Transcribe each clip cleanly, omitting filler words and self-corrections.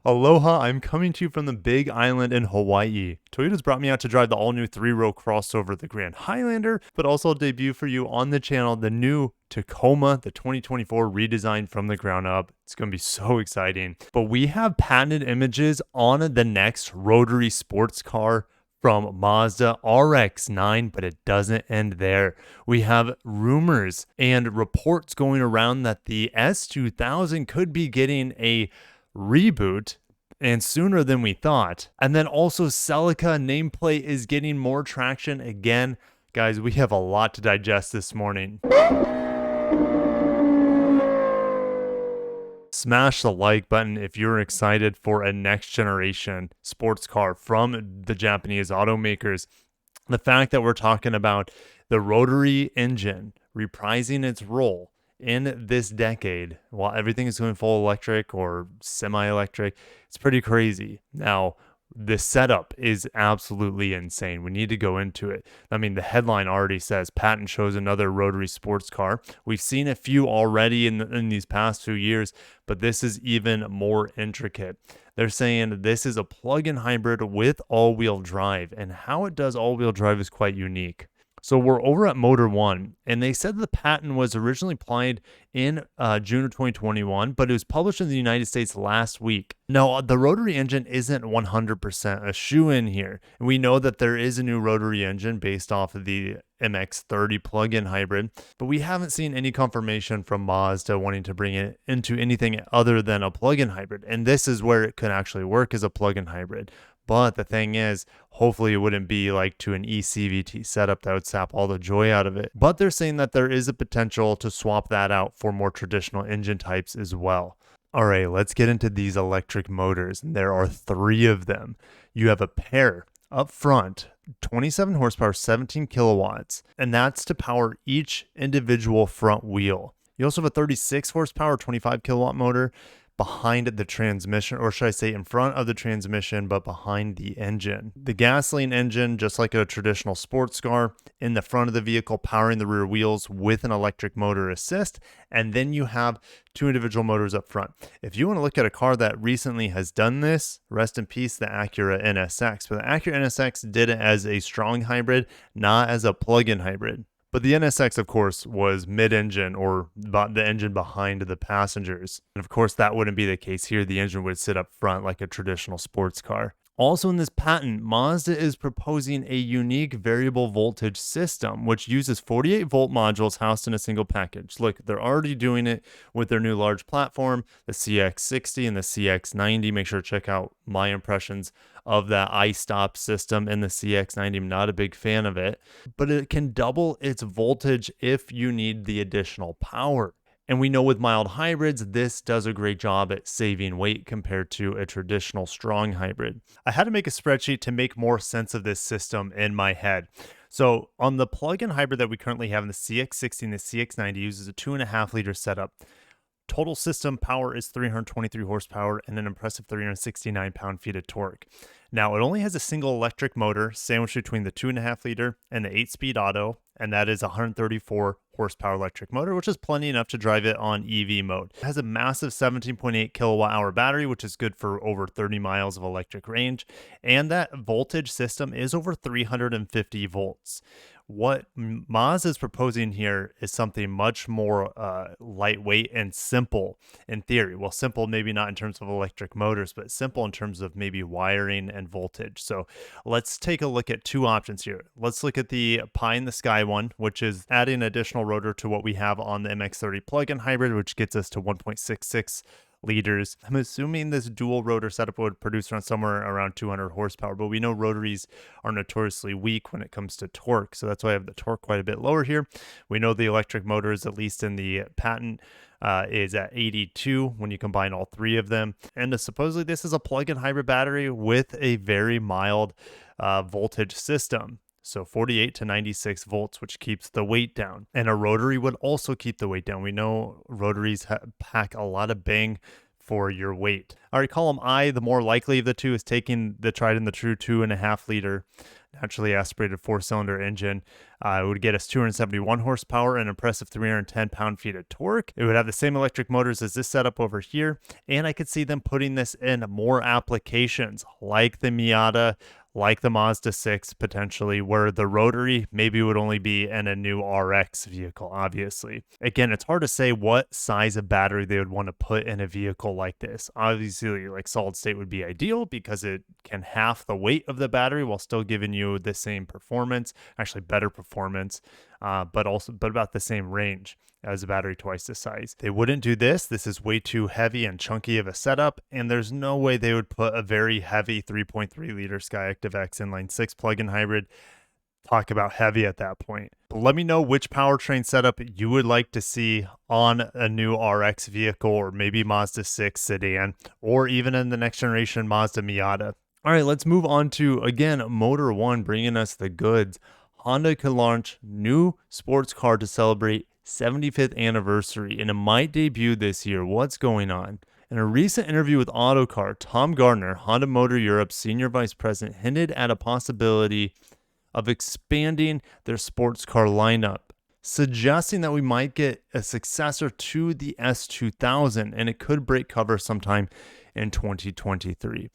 Aloha, I'm coming to you from the Big Island in Hawaii. Toyota's brought me out to drive the all-new three-row crossover, the Grand Highlander, but also debut for you on the channel the new Tacoma, the 2024 redesign from the ground up. It's going to be so exciting. But we have patented images on the next rotary sports car from Mazda RX 9, but it doesn't end there. We have rumors and reports going around that the S2000 could be getting a reboot and sooner than we thought. And then also Celica nameplate is getting more traction again. Guys, we have a lot to digest this morning. Smash the like button if you're excited for a next generation sports car from the Japanese automakers. The fact that we're talking about the rotary engine reprising its role in this decade while everything is going full electric or semi-electric, it's pretty crazy. Now, the setup is absolutely insane. We need to go into it. I mean, the headline already says patent shows another rotary sports car. We've seen a few already in these past few years, but this is even more intricate. They're saying this is a plug-in hybrid with all-wheel drive, and how it does all-wheel drive is quite unique. So we're over at Motor One, and they said the patent was originally applied in June of 2021, but it was published in the United States last week. Now, the rotary engine isn't 100% a shoe-in here. We know that there is a new rotary engine based off of the MX-30 plug-in hybrid, but we haven't seen any confirmation from Mazda wanting to bring it into anything other than a plug-in hybrid. And this is where it could actually work as a plug-in hybrid. But the thing is, hopefully it wouldn't be like to an eCVT setup that would sap all the joy out of it. But they're saying that there is a potential to swap that out for more traditional engine types as well. All right, let's get into these electric motors. There are 3 of them. You have a pair up front, 27 horsepower, 17 kilowatts, and that's to power each individual front wheel. You also have a 36 horsepower, 25 kilowatt motor behind the transmission, or should I say in front of the transmission, but behind the engine. The gasoline engine, just like a traditional sports car, in the front of the vehicle, powering the rear wheels with an electric motor assist, and then you have 2 individual motors up front. If you want to look at a car that recently has done this, rest in peace, the Acura NSX. But the Acura NSX did it as a strong hybrid, not as a plug-in hybrid. But the NSX, of course, was mid-engine, or the engine behind the passengers. And of course, that wouldn't be the case here. The engine would sit up front like a traditional sports car. Also in this patent, Mazda is proposing a unique variable voltage system, which uses 48 volt modules housed in a single package. Look, they're already doing it with their new large platform, the CX60 and the CX90. Make sure to check out my impressions of that iStop system in the CX90. I'm not a big fan of it, but it can double its voltage if you need the additional power. And we know with mild hybrids, this does a great job at saving weight compared to a traditional strong hybrid. I had to make a spreadsheet to make more sense of this system in my head. So on the plug-in hybrid that we currently have in the CX60 and the CX90 uses a 2.5 liter setup. Total system power is 323 horsepower and an impressive 369 pound-feet of torque. Now, it only has a single electric motor sandwiched between the 2.5 liter and the 8-speed auto, and that is a 134 horsepower electric motor, which is plenty enough to drive it on EV mode. It has a massive 17.8 kilowatt hour battery, which is good for over 30 miles of electric range, and that voltage system is over 350 volts. What Mazda is proposing here is something much more lightweight and simple in theory. Well, simple maybe not in terms of electric motors, but simple in terms of maybe wiring and voltage. So let's take a look at 2 options here. Let's look at the pie in the sky one, which is adding an additional rotor to what we have on the MX-30 plug-in hybrid, which gets us to 1.66 liters. I'm assuming this dual rotor setup would produce around somewhere around 200 horsepower, but we know rotaries are notoriously weak when it comes to torque, so that's why I have the torque quite a bit lower here. We know the electric motors, at least in the patent, is at 82 when you combine all 3 of them. And supposedly this is a plug-in hybrid battery with a very mild voltage system. So 48 to 96 volts, which keeps the weight down. And a rotary would also keep the weight down. We know rotaries pack a lot of bang for your weight. All right, column I, the more likely of the two, is taking the tried and the true 2.5 liter. naturally aspirated 4-cylinder engine. It would get us 271 horsepower and impressive 310 pound-feet of torque. It would have the same electric motors as this setup over here, and I could see them putting this in more applications like the Miata, like the Mazda 6 potentially, where the rotary maybe would only be in a new RX vehicle, obviously. Again, it's hard to say what size of battery they would want to put in a vehicle like this. Obviously, like solid state would be ideal because it can half the weight of the battery while still giving you the same performance, actually better performance, but about the same range as a battery twice the size. They wouldn't do this. This is way too heavy and chunky of a setup, and there's no way they would put a very heavy 3.3 liter Skyactiv X inline 6 plug-in hybrid. Talk about heavy at that point. But let me know which powertrain setup you would like to see on a new RX vehicle, or maybe Mazda 6 sedan, or even in the next generation Mazda Miata. All right, let's move on to, again, Motor One bringing us the goods. Honda could launch new sports car to celebrate 75th anniversary, and it might debut this year. What's going on? In a recent interview with Autocar, Tom Gardner, Honda Motor Europe's senior vice president, hinted at a possibility of expanding their sports car lineup, suggesting that we might get a successor to the S2000, and it could break cover sometime in 2023.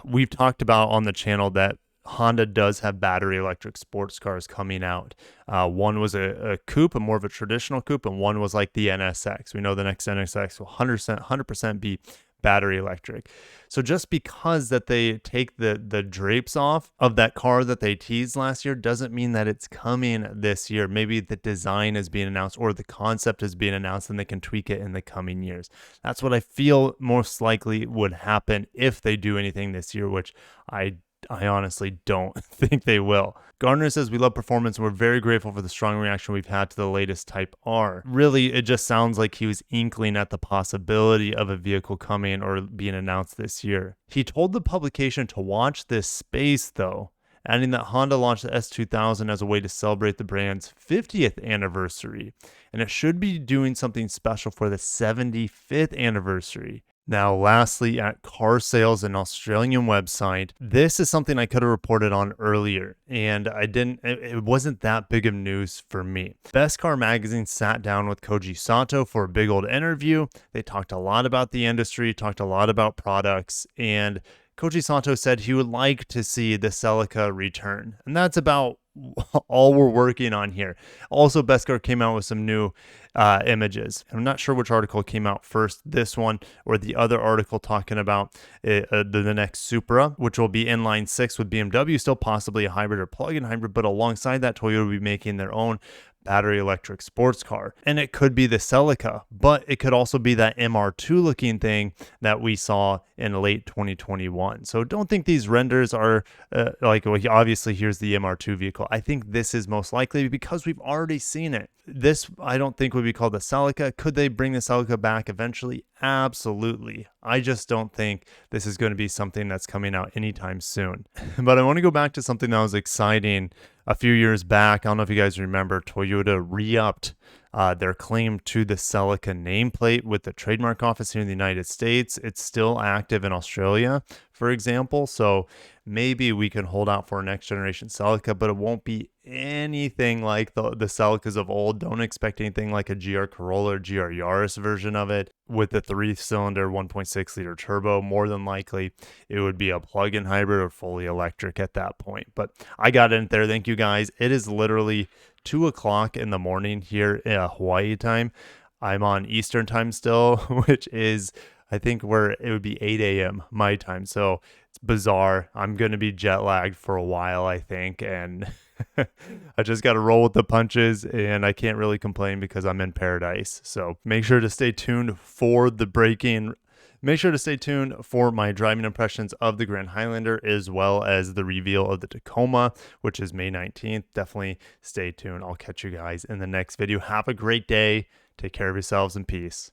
We've talked about on the channel that Honda does have battery electric sports cars coming out. One was a coupe, more of a traditional coupe, and one was like the NSX. We know the next NSX will 100% be battery electric. So just because that they take the drapes off of that car that they teased last year doesn't mean that it's coming this year. Maybe the design is being announced or the concept is being announced and they can tweak it in the coming years. That's what I feel most likely would happen if they do anything this year, which I honestly don't think they will. Gardner says, "We love performance and we're very grateful for the strong reaction we've had to the latest Type R." Really, it just sounds like he was inkling at the possibility of a vehicle coming or being announced this year. He told the publication to watch this space, though, adding that Honda launched the S2000 as a way to celebrate the brand's 50th anniversary, and it should be doing something special for the 75th anniversary. Now, lastly, at car sales, an Australian website, this is something I could have reported on earlier, and I didn't. It wasn't that big of news for me. Best Car Magazine sat down with Koji Sato for a big old interview. They talked a lot about the industry, talked a lot about products, and Koji Sato said he would like to see the Celica return, and that's about all we're working on here. Also, Best Car came out with some new images. I'm not sure which article came out first, this one or the other article talking about the next Supra, which will be inline 6 with BMW, still possibly a hybrid or plug-in hybrid, but alongside that, Toyota will be making their own battery electric sports car. And it could be the Celica, but it could also be that MR2 looking thing that we saw in late 2021. So don't think these renders are obviously here's the MR2 vehicle. I think this is most likely because we've already seen it. This I don't think would be called the Celica. Could they bring the Celica back eventually? Absolutely. I just don't think this is going to be something that's coming out anytime soon. But I want to go back to something that was exciting a few years back. I don't know if you guys remember, Toyota re-upped their claim to the Celica nameplate with the trademark office here in the United States. It's still active in Australia, for example. So maybe we can hold out for a next generation Celica, but it won't be anything like the Celicas of old. Don't expect anything like a GR Corolla or GR Yaris version of it with the 3-cylinder 1.6 liter turbo. More than likely, it would be a plug-in hybrid or fully electric at that point. But I got in there. Thank you guys. It is literally 2 o'clock in the morning here in Hawaii time. I'm on Eastern time still, which is, I think, where it would be 8 a.m. my time. So it's bizarre. I'm going to be jet lagged for a while, I think. And I just got to roll with the punches, and I can't really complain because I'm in paradise. So make sure to stay tuned for the breaking. Make sure to stay tuned for my driving impressions of the Grand Highlander, as well as the reveal of the Tacoma, which is May 19th. Definitely stay tuned. I'll catch you guys in the next video. Have a great day. Take care of yourselves and peace.